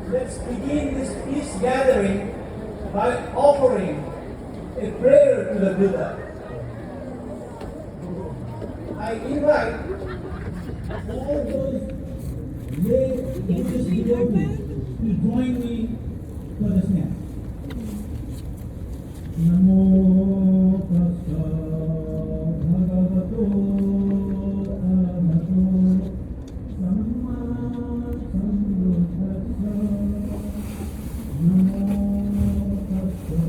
Let's begin this peace gathering by offering a prayer to the Buddha. I invite all those lay Buddhist devotees to join me for the chant. Namo tassa bhagavato arahato samma sambuddhassa. Namo tassa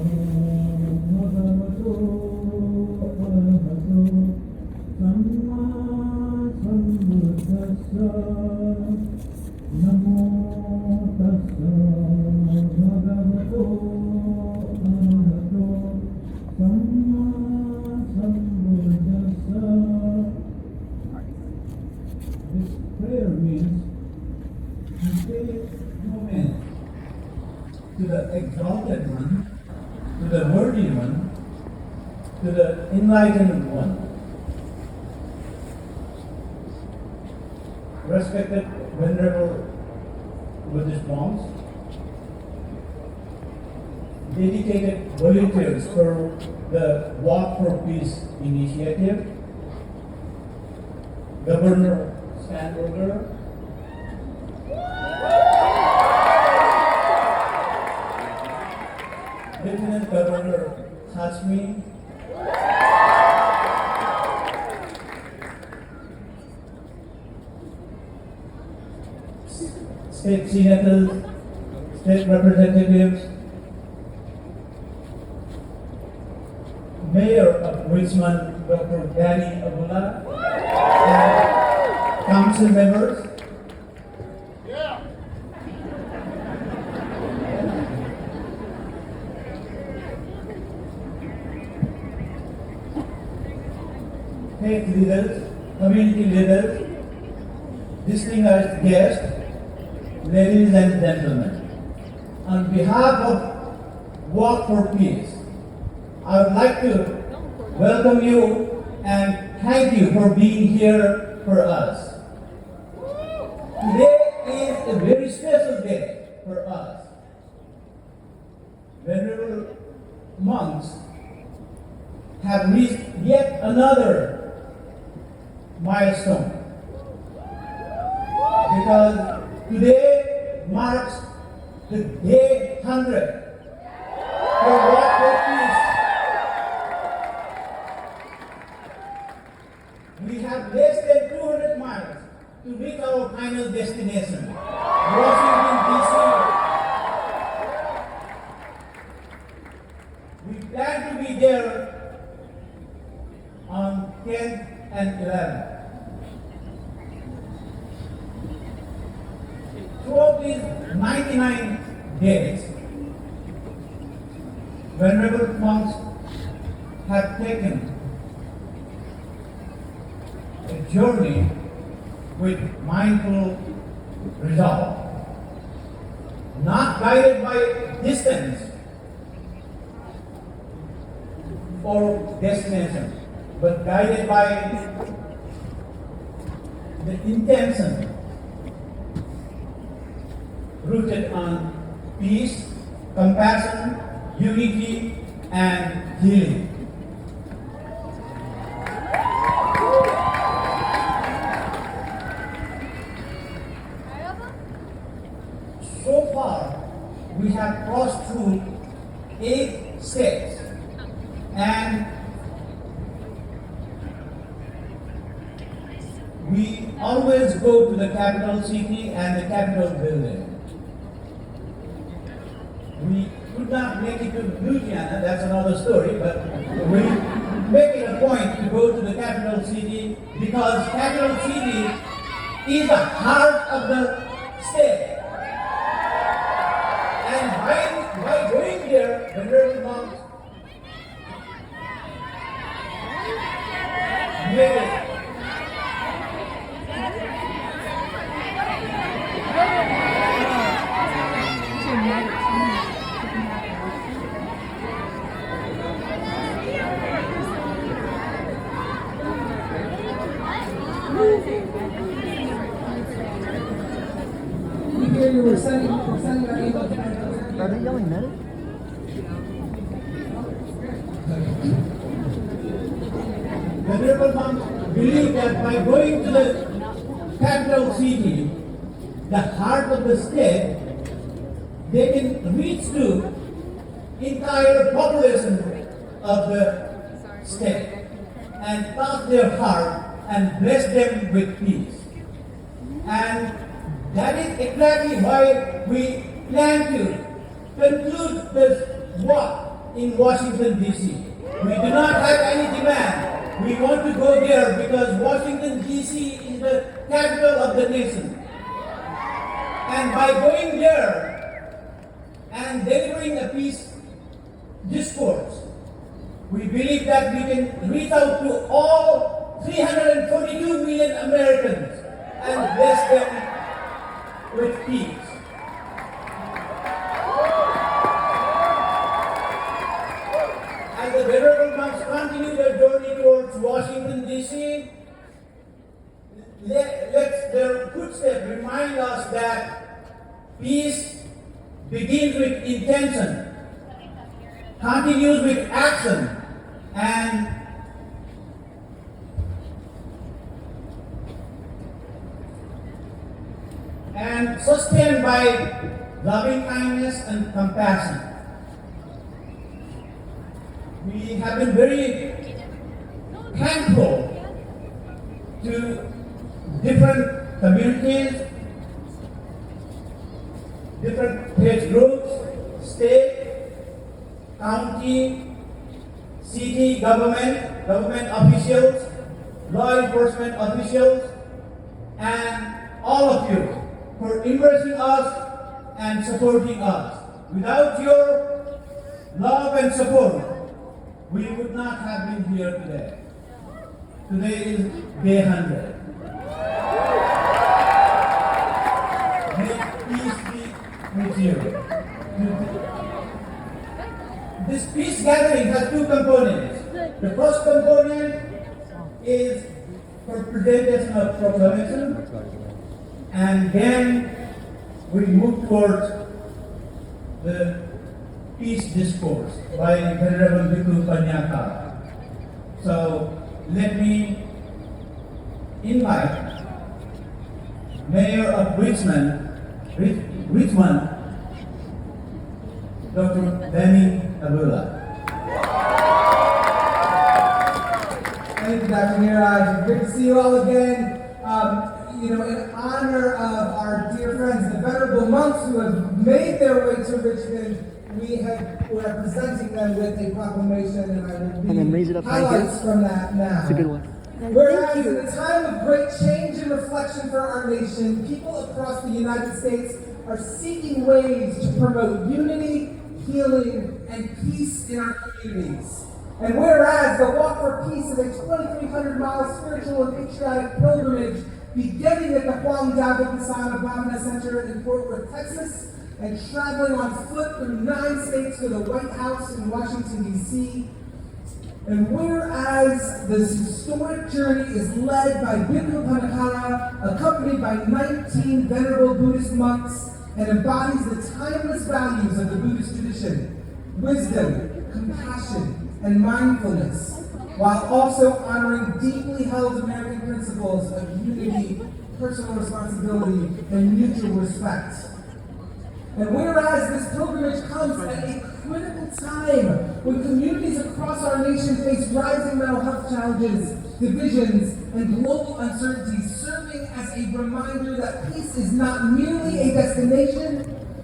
bhagavato arahato samma sambuddhassa. Namo tassa bhagavato arahato samma sambuddhassa. This prayer means to pay homage to the exalted one, to the worthy one, to the enlightened one. Respected Venerable Buddhist monks, dedicated volunteers for the Walk for Peace initiative, Governor Spanberger, Lieutenant Governor Hashmi, state senators, state representatives, Mayor of Richmond, Dr. Danny Abdullah, and council members. State leaders, community leaders, distinguished guests, ladies and gentlemen, on behalf of Walk for Peace, I would like to welcome you and thank you for being here for us. Today is a very special day for us. Venerable monks have reached yet another milestone, because today marks the day 100 for Walk for Peace. We have less than 200 miles to reach our final destination, Washington, D.C. We plan to be there on 10th and 11th. Throughout these 99 days, Venerable monks have taken a journey with mindful resolve, not guided by distance or destination, but guided by the intention rooted on peace, compassion, unity, and healing. So far, we have crossed through 8 states, and we always go to the capital city and the Capitol building. We could not make it to Louisiana, that's another story, but we make it a point to go to the capital city because capital city is the heart of the state. And by going there, the Venerable monks made it. you were sending that email to Are they yelling medic? Venerable monks believe that by going to the capital city, the heart of the state, they can reach to entire population of the state and touch their heart and bless them with peace. And that is exactly why we plan to conclude this walk in Washington, D.C. We do not have any demand. We want to go there because Washington, D.C. is the capital of the nation. And by going there and delivering a peace discourse, we believe that we can reach out to all 342 million Americans and bless them with peace. As the venerable monks continue their journey towards Washington, D.C., let their footsteps remind us that peace begins with intention, continues with action, and sustained by loving kindness and compassion. We have been very thankful to different communities, different age groups, state, county, city government officials, law enforcement officials, and all of you for embracing us and supporting us. Without your love and support, we would not have been here today. Today is day 100. May peace be with you. This peace gathering has two components. The first component is for presentation of proclamation, and then we move towards the peace discourse by Venerable Bhikkhu Panyaka. So let me invite Mayor of Richmond, Dr. Benny Abdullah. Thank you, Dr. Niraj. Great to see you all again. In honor of our dear friends, the venerable monks who have made their way to Richmond, we are presenting them with a proclamation, and I will And then raise it up high highlights again. from that now. It's a good one. Whereas in a time of great change and reflection for our nation, people across the United States are seeking ways to promote unity, healing, and peace in our communities. And whereas the Walk for Peace is a 2,300-mile spiritual and patriotic pilgrimage beginning at the Huang David Kasana Bhavana Center in Fort Worth, Texas, and traveling on foot through 9 states to the White House in Washington, D.C., and whereas this historic journey is led by Bhikkhu Panyaka, accompanied by 19 venerable Buddhist monks, and embodies the timeless values of the Buddhist tradition, wisdom, compassion, and mindfulness, while also honoring deeply held American principles of unity, personal responsibility, and mutual respect. And whereas this pilgrimage comes at a critical time when communities across our nation face rising mental health challenges, divisions, and global uncertainties, serving as a reminder that peace is not merely a destination,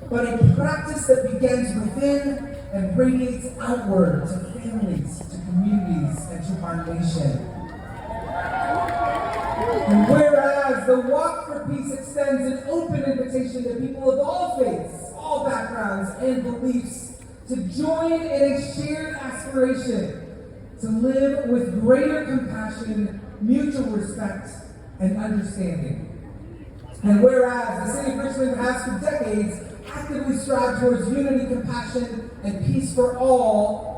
but a practice that begins within and radiates outward to families, to communities, and to our nation. And whereas the Walk for Peace extends an open invitation to people of all faiths, all backgrounds, and beliefs to join in a shared aspiration to live with greater compassion, mutual respect, and understanding. And whereas the city of Richmond has for decades actively strived towards unity, compassion, and peace for all,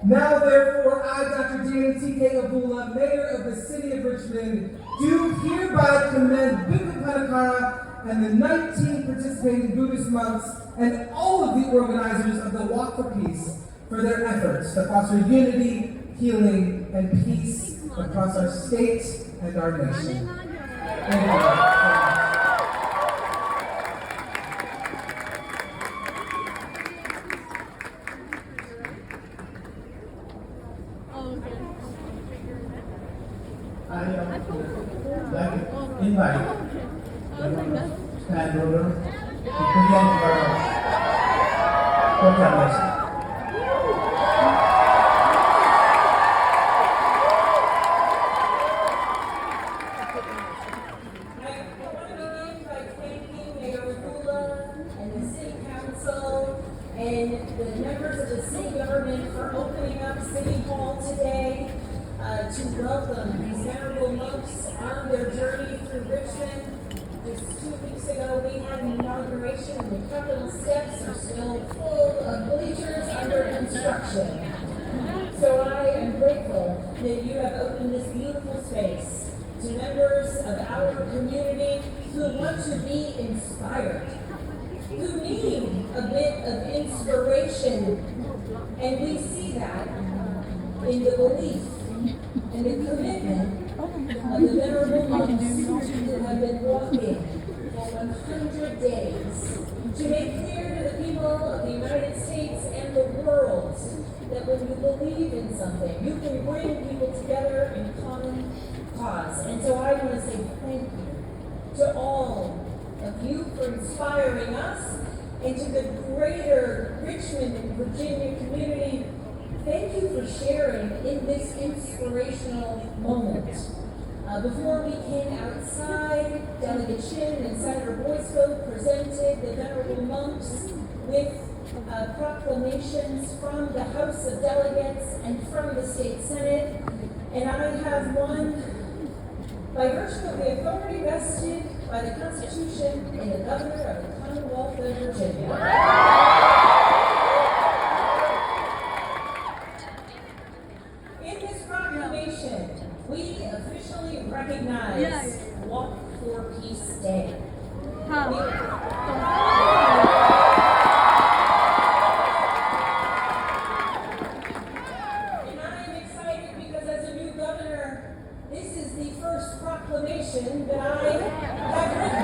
now therefore I, Dr. Danny T.K. Abdullah, Mayor of the City of Richmond, do hereby commend Bhikkhu Panyaka and the 19 participating Buddhist monks, and all of the organizers of the Walk for Peace for their efforts to foster unity, healing, and peace across our state and our nation. Thank you. I like to invite Governor Spanberger to present our proclamation. And the members of the city government for opening up City Hall today to welcome these venerable monks on their journey through Richmond. Just 2 weeks ago, we had an inauguration, and the Capitol steps are still full of bleachers under construction. So I am grateful that you have opened this beautiful space to members of our community who want to be inspired, who need a bit of inspiration, and we see that in the belief and the commitment of the venerable monks who have been walking for 100 days to make clear to the people of the United States and the world that when you believe in something, you can bring people together in common cause. And so I want to say thank you to all of you for inspiring us, and to the greater Richmond and Virginia community, thank you for sharing in this inspirational moment. Before we came outside, Delegate Chin and Senator Boyce presented the venerable monks with proclamations from the House of Delegates and from the State Senate, and I have one by virtue of the authority vested by the Constitution in the Governor of the Commonwealth of Virginia. In this proclamation, we officially recognize Walk for Peace Day. And I am excited because as a new governor, this is the first proclamation that I have written.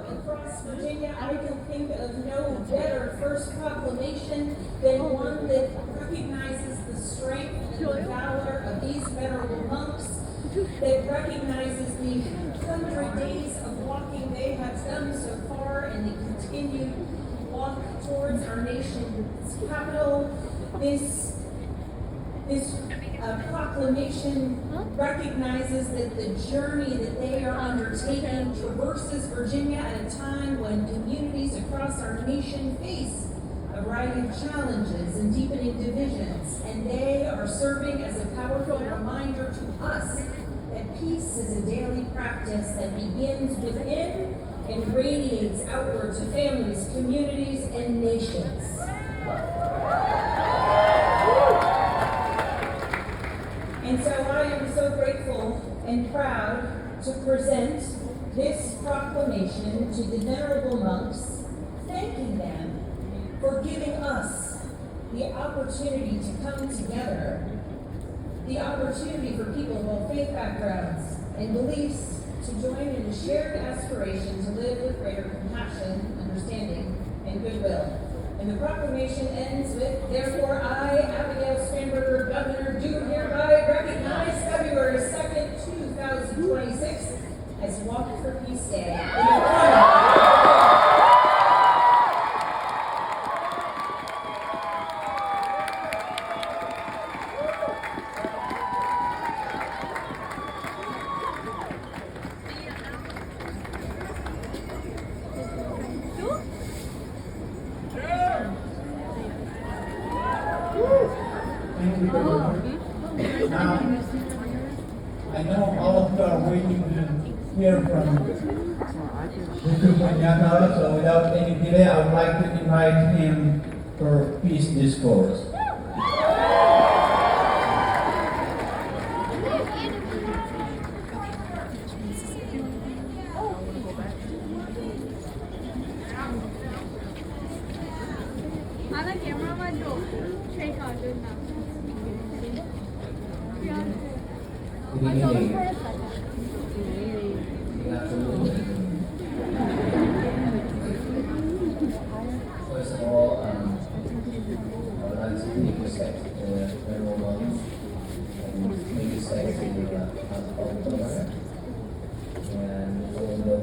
Across Virginia, I can think of no better first proclamation than one that recognizes the strength and the valor of these venerable monks, that recognizes the 100 days of walking they have done so far and the continued walk towards our nation's capital. This proclamation recognizes that the journey that they are undertaking traverses Virginia at a time when communities across our nation face a variety of challenges and deepening divisions, and they are serving as a powerful reminder to us that peace is a daily practice that begins within and radiates outward to families, communities, and nations. And so I am so grateful and proud to present this proclamation to the venerable monks, thanking them for giving us the opportunity to come together, the opportunity for people of all faith backgrounds and beliefs to join in a shared aspiration to live with greater compassion, understanding, and goodwill. And the proclamation ends with, therefore, I, Abigail Spanberger, Governor, do hereby recognize February 2nd, 2026 as Walk for Peace Day. Thank you, Governor. Now, I know all of you are waiting to hear from Mr. Spanberger, so without any delay, I would like to invite him for peace discourse. Ana camera માં જો track આવજો ના Good evening. Good afternoon. First of all, I would like to pay respect to the venerable monks and pay respect to the Governor and the Governor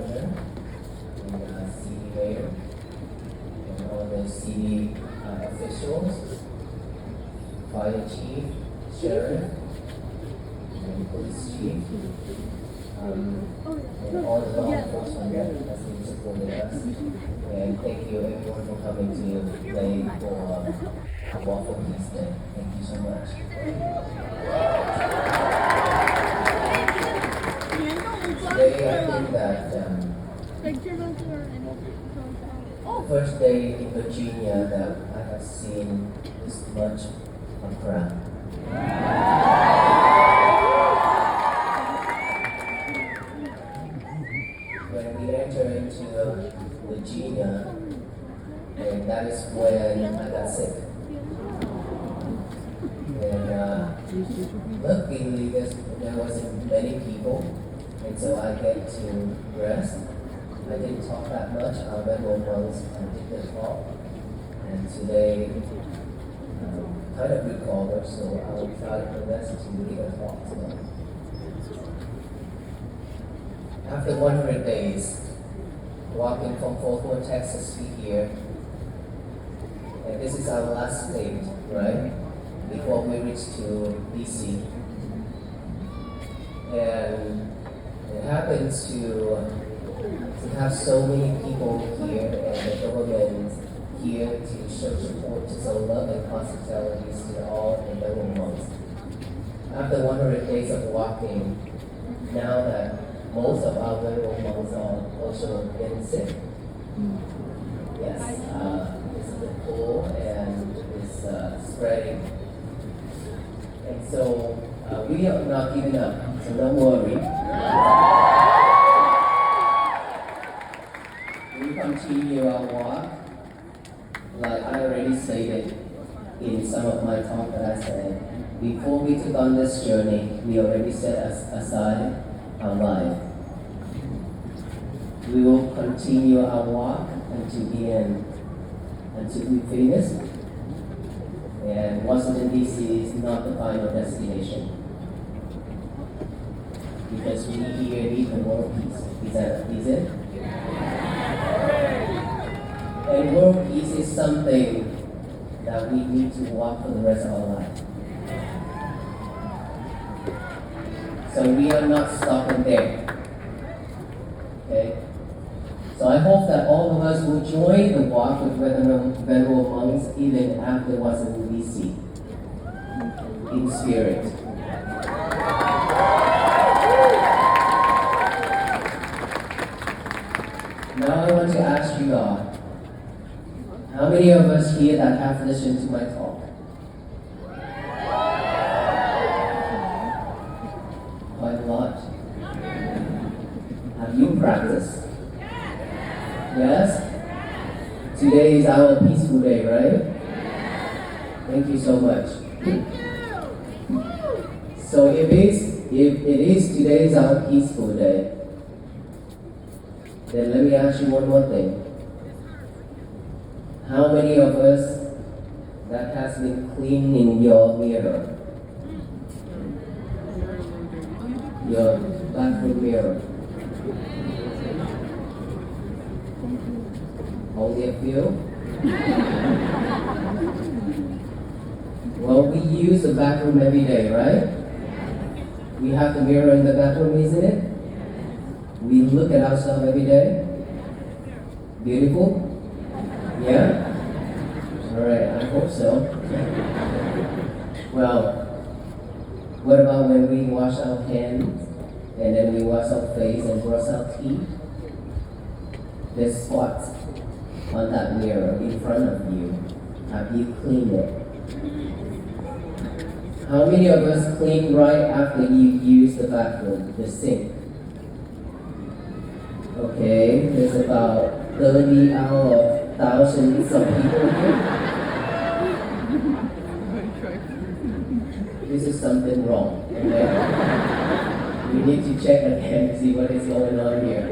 and city mayor and all the city officials, fire chief, sheriff, and police chief, and all the law enforcement that has been supporting us. And thank you everyone for coming to play for Walk for Peace Day. Thank you so much. Today I think that first day in Virginia that I have seen this much of crowd. When we enter into Virginia, and that is when I got sick. And luckily there wasn't many people, and so I get to rest. I didn't talk that much. Our venerable monks did the talk, and today kind of recovered, so I will try my best to give a talk today. After 100 days, walking from Fort Worth, Texas to here, and this is our last stage, right? Before we reach to DC. And it happens to have so many people here and the government here to show support, to show love and hospitality to all the venerable monks. After 100 days of walking, now that most of our venerable monks are also getting sick, yes, it's a bit cold and it's spreading. And so we are not giving up, so don't worry. We continue our walk. Like I already stated in some of my talk that I said, before we took on this journey, we already set aside our life. We will continue our walk until the end, until we finish. And Washington DC is not the final destination, because we here need the world peace. Is it? And world peace is something that we need to walk for the rest of our life. So we are not stopping there. Okay? So I hope that all of us will join the walk with venerable monks even after Washington DC in spirit. Now I want to ask you all, how many of us here that have listened to my talk? Quite a lot. Have you practiced? Yes? Today is our peaceful day, right? Thank you so much. So if it is today is our peaceful day, then let me ask you one more thing. How many of us that has been cleaning your mirror? Your bathroom mirror? Only a few? Well, we use the bathroom every day, right? We have the mirror in the bathroom, isn't it? We look at ourselves every day. Beautiful? Yeah? Alright, I hope so. Well, what about when we wash our hands and then we wash our face and brush our teeth? There's spots on that mirror in front of you. have you cleaned it? How many of us clean right after you use the bathroom, the sink? Okay, there's about 30 out of thousands of people here. This is something wrong, okay? We need to check again to see what is going on here.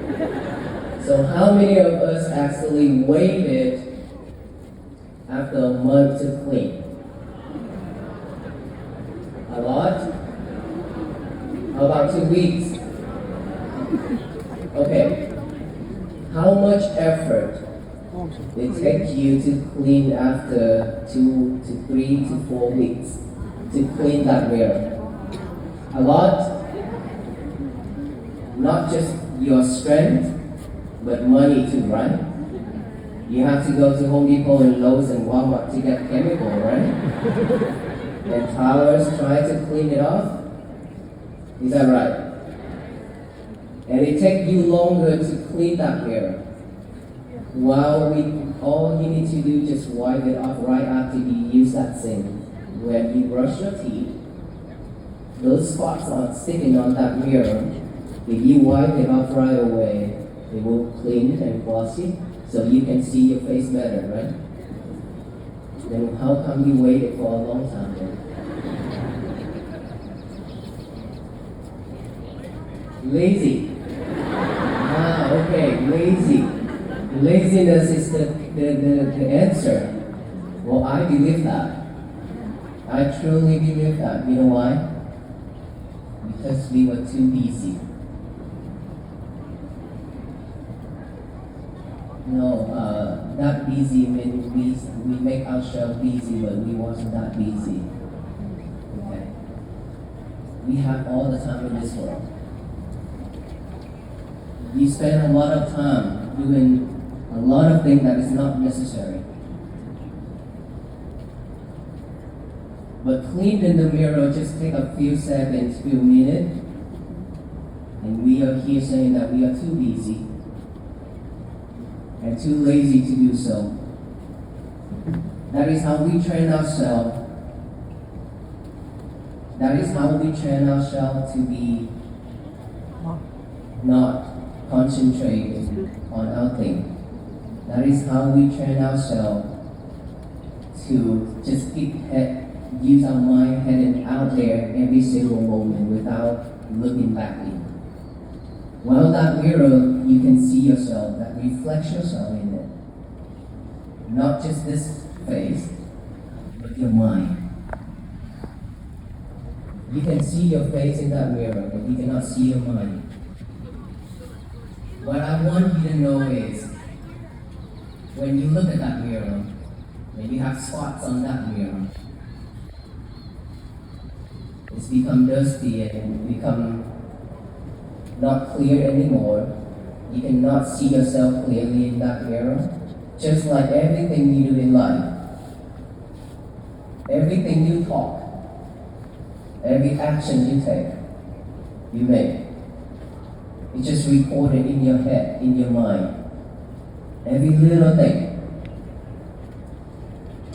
So how many of us actually waited after a month to clean? A lot? How about 2 weeks? Okay. How much effort it takes you to clean after 2 to 3 to 4 weeks to clean that mirror? A lot? Not just your strength, but money too, right? You have to go to Home Depot and Lowe's and Walmart to get chemical, right? And towers try to clean it off. Is that right? And it takes you longer to clean that mirror. While all you need to do is just wipe it off right after you use that sink. When you brush your teeth, those spots are sticking on that mirror. If you wipe it off right away, it will clean and glossy, so you can see your face better, right? Then how come you waited for a long time then? Lazy. Okay, lazy. Laziness is the answer. Well, I believe that. I truly believe that. You know why? Because we were too busy. No, not busy means we make ourselves busy, but we wasn't that busy. Okay? We have all the time in this world. You spend a lot of time doing a lot of things that is not necessary. But cleaning the mirror just take a few seconds, few minutes, and we are here saying that we are too busy and too lazy to do so. That is how we train ourselves. That is how we train ourselves to be not concentrated on our thing. That is how we train ourselves to just use our mind heading out there every single moment without looking back in. While that mirror, you can see yourself, that reflects yourself in it. Not just this face, but your mind. You can see your face in that mirror, but you cannot see your mind. What I want you to know is, when you look at that mirror, when you have spots on that mirror, it's become dusty and become not clear anymore. You cannot see yourself clearly in that mirror. Just like everything you do in life, everything you talk, every action you take, you make. It's just recorded in your head, in your mind. Every little thing.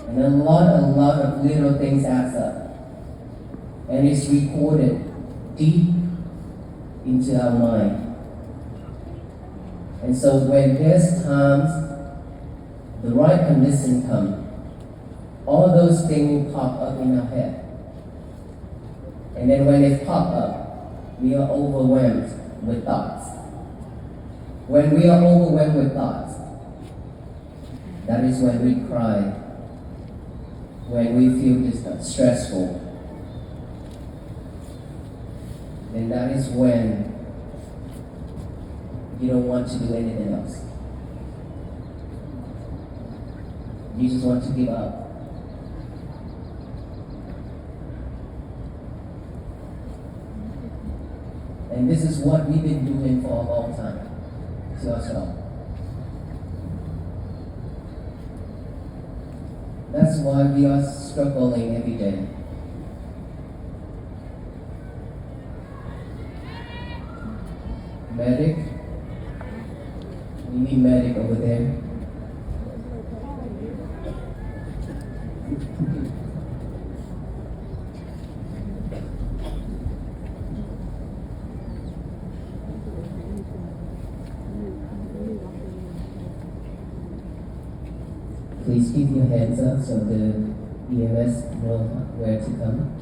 And a lot of little things adds up. And it's recorded deep into our mind. And so when there's times, the right condition comes, all those things pop up in our head. And then when they pop up, we are overwhelmed with thoughts. When we are overwhelmed with thoughts, that is when we cry, when we feel stressful. And that is when you don't want to do anything else. You just want to give up. And this is what we've been doing for a long time to ourselves. That's why we are struggling every day. Medic? You need medic over there. please keep your hands up so the EMS know where to come.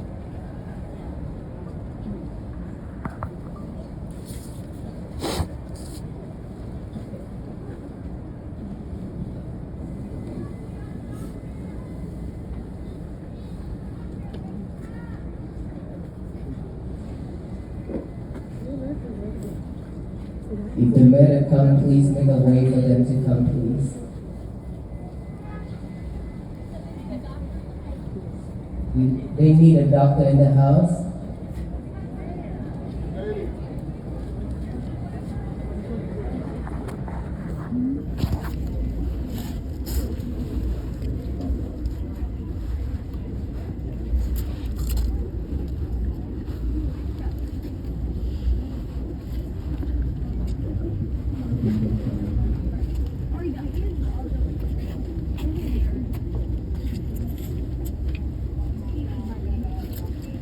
If the men have come, please make a way for them to come, please. They need a doctor in the house.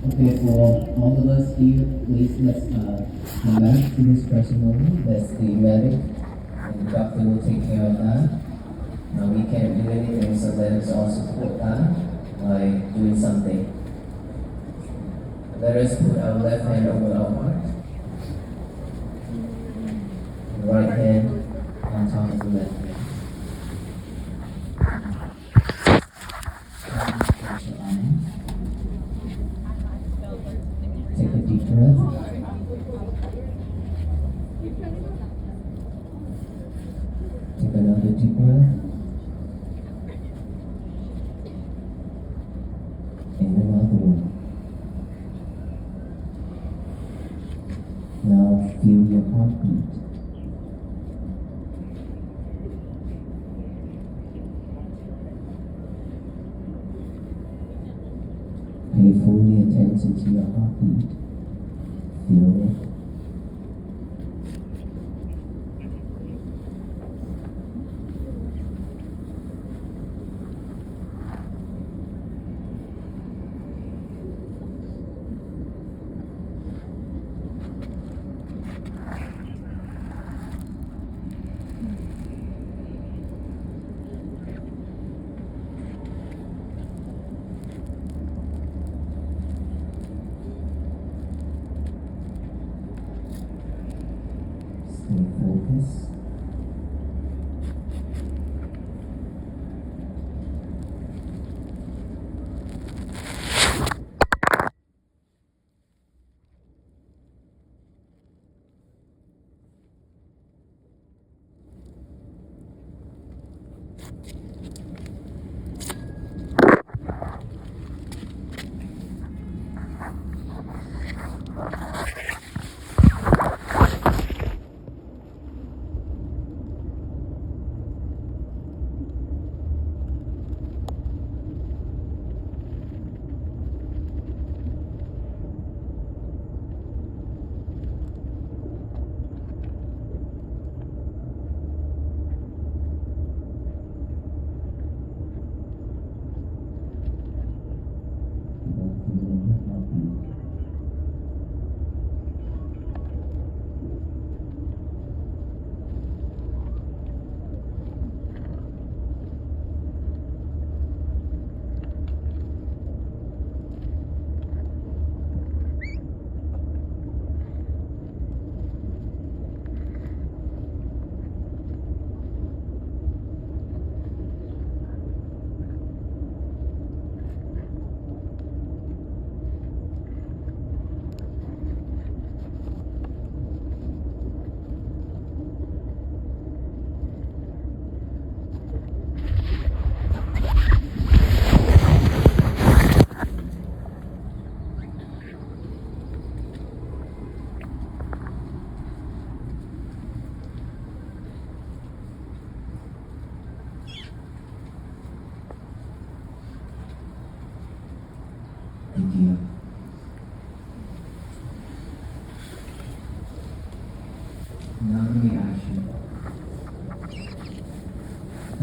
Okay, for all of us here, please let's come back to this present moment. That's the medic, and the doctor will take care of that. We can't do anything, so let us all support that by doing something. Let us put our left hand over our heart, the right hand on top of the left hand. Take a deep breath. Take another deep breath. And another one. Now feel your heartbeat. Pay fully attention to your heartbeat. Feel it. Stay focused.